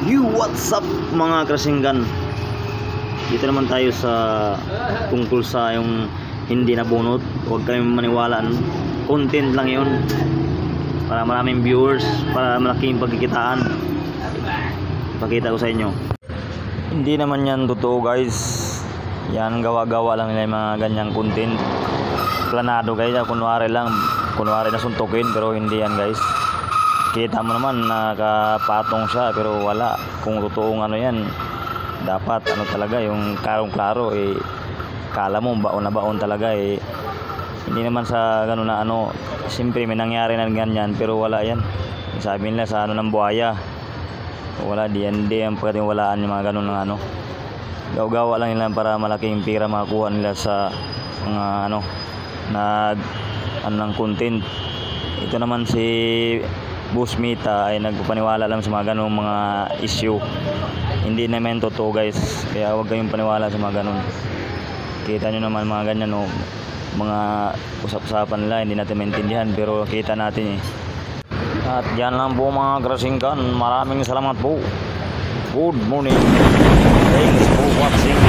What's up mga krasinggan? Dito naman tayo sa tungkol sa yung hindi nabunot. Huwag kayong maniwala, content lang yun para maraming viewers, para malaking pagkikitaan. Ipakita ko sa inyo, hindi naman yan totoo guys. Yan gawa-gawa lang nila yung mga ganyang content. Planado guys, kunwari lang, kunwari na suntukin, pero hindi yan guys. Kita mo naman nakapatong siya pero wala. Kung totoong ano yan, dapat ano talaga yung klarong-klaro kala mo baon na baon talaga hindi naman sa gano'n na ano. Siyempre may nangyari na ganyan pero wala yan. Sabi nila sa ano ng buhaya, wala, di yan pwedeng walaan yung mga gano'n ng ano. Gaw-gawa lang nila para malaking pira makakuha nila sa mga ano ng content. Ito naman si Boss Mita ay nagpapaniwala lang sa mga ganong mga issue. Hindi naman totoo guys, kaya huwag kayong paniwala sa mga ganon. Kita nyo naman mga ganyan mga usap-usapan nila, hindi natin maintindihan pero kita natin At yan lang po mga krasinggan, maraming salamat po. Good morning, thanks for watching.